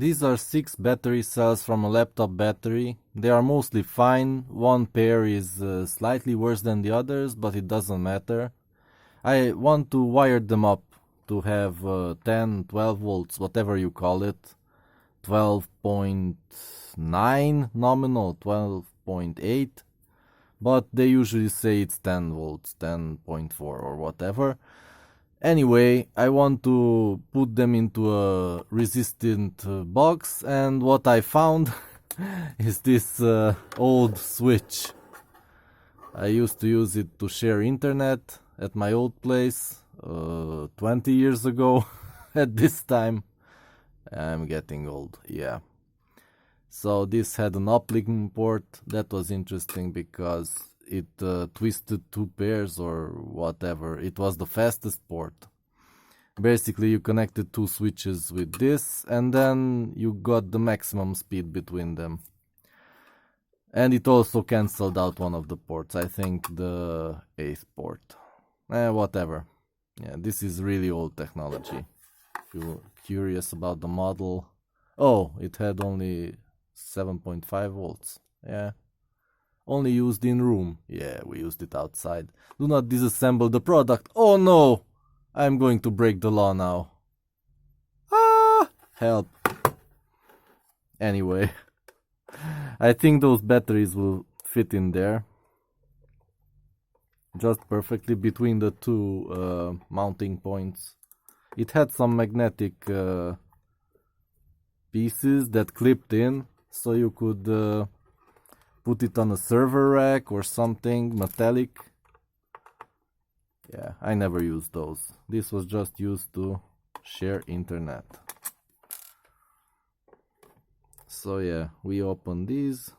These are 6 battery cells from a laptop battery. They are mostly fine. One pair is slightly worse than the others, but it doesn't matter. I want to wire them up to have 10, 12 volts, whatever you call it. 12.9 nominal, 12.8. But they usually say it's 10 volts, 10.4 or whatever. Anyway, I want to put them into a resistant box, and what I found is this old switch. I used to use it to share internet at my old place 20 years ago. At this time, I'm getting old, yeah. So this had an uplink port. That was interesting because it twisted 2 pairs or whatever. It was the fastest port. Basically, you connected 2 switches with this, and then you got the maximum speed between them. And it also cancelled out one of the ports, I think the 8th port. Whatever. Yeah, this is really old technology. If you're curious about the model. Oh, it had only 7.5 volts. Yeah. Only used in room. Yeah, we used it outside. Do not disassemble the product. Oh no! I'm going to break the law now. Ah! Help. Anyway. I think those batteries will fit in there. Just perfectly between the 2 mounting points. It had some magnetic pieces that clipped in, so you could put it on a server rack or something metallic. Yeah, I never used those. This was just used to share internet. So yeah, we open these.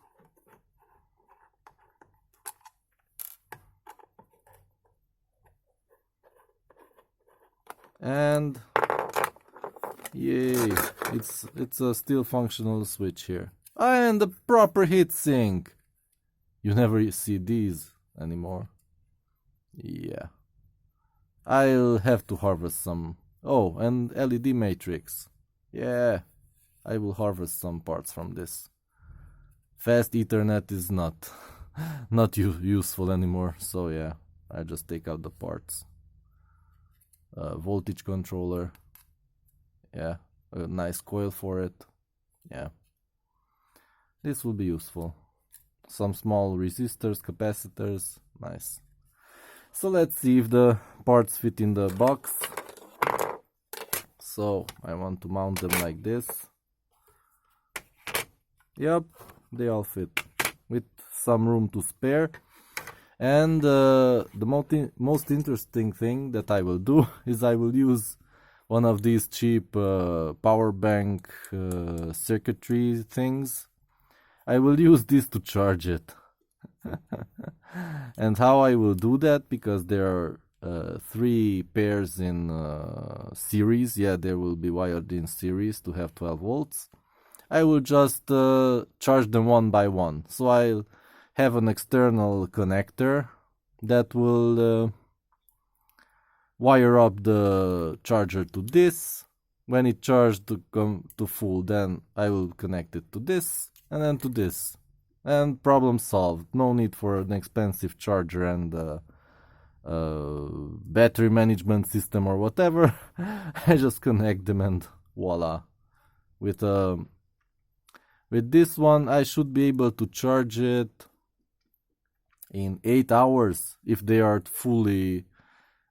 And yay, it's a still functional switch here. And the proper heatsink. You never see these anymore. Yeah. I'll have to harvest some. Oh, and LED matrix. Yeah. I will harvest some parts from this. Fast Ethernet is not useful anymore. So yeah, I just take out the parts. Voltage controller. Yeah, a nice coil for it. Yeah. This will be useful. Some small resistors, capacitors. Nice. So let's see if the parts fit in the box. So I want to mount them like this. Yep, they all fit with some room to spare. And the most interesting thing that I will do is I will use one of these cheap power bank circuitry things. I will use this to charge it. And how I will do that, because there are 3 pairs in series. Yeah, they will be wired in series to have 12 volts. I will just charge them one by one. So I'll have an external connector that will wire up the charger to this. When it charged to come to full, then I will connect it to this and then to this. And problem solved. No need for an expensive charger and battery management system or whatever. I just connect them and voila. With this one, I should be able to charge it in 8 hours. If they are fully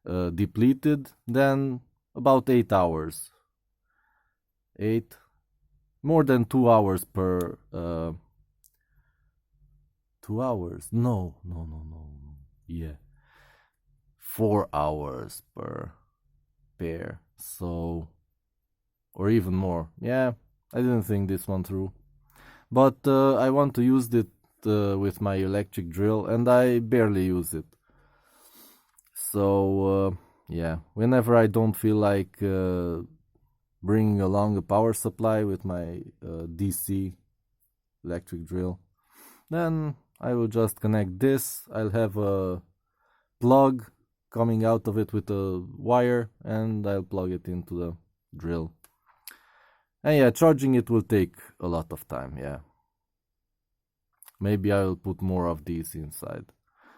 depleted, then about 8 hours. 8, more than 2 hours per 2 hours. No. Yeah. 4 hours per pair. So, or even more. Yeah, I didn't think this one through. But I want to use it with my electric drill, and I barely use it. So, yeah, whenever I don't feel like bringing along a power supply with my DC electric drill, then I will just connect this. I'll have a plug coming out of it with a wire, and I'll plug it into the drill. And yeah, charging it will take a lot of time, yeah. Maybe I'll put more of these inside.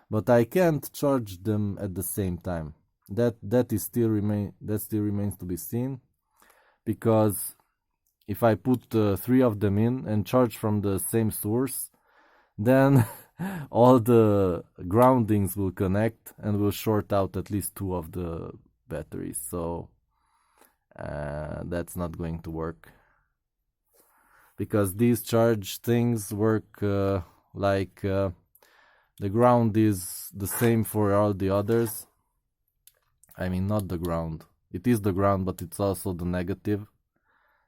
But I can't charge them at the same time. That still remains to be seen, because if I put 3 of them in and charge from the same source, then all the groundings will connect and will short out at least 2 of the batteries. So that's not going to work, because these charge things work like the ground is the same for all the others. I mean, not the ground. It is the ground, but it's also the negative.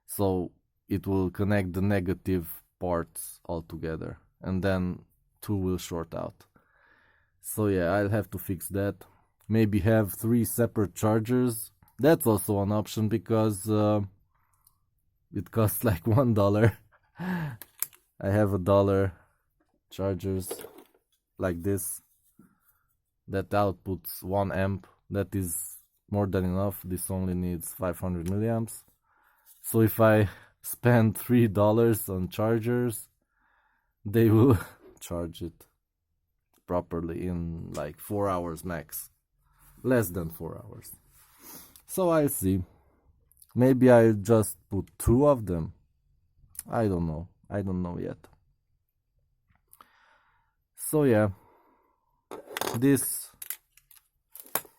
So it will connect the negative parts all together, and then 2 will short out. So yeah, I'll have to fix that. Maybe have 3 separate chargers. That's also an option, because it costs like $1. I have $1 chargers like this that outputs 1 amp. That is more than enough. This only needs 500 milliamps. So if I spend $3 on chargers, they will charge it properly in like 4 hours max. Less than 4 hours. So I'll see. Maybe I'll just put 2 of them. I don't know. I don't know yet. So yeah, this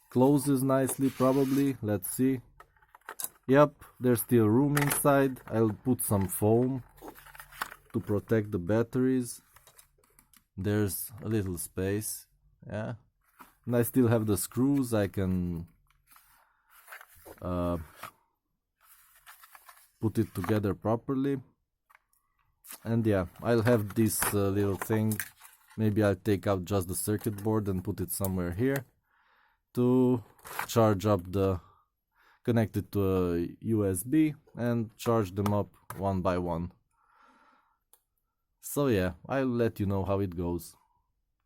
closes nicely probably. Let's see. Yep, there's still room inside. I'll put some foam to protect the batteries. There's a little space, yeah. And I still have the screws. I can put it together properly. And yeah, I'll have this little thing. Maybe I'll take out just the circuit board and put it somewhere here to charge up connect it to a USB and charge them up one by one. So yeah, I'll let you know how it goes.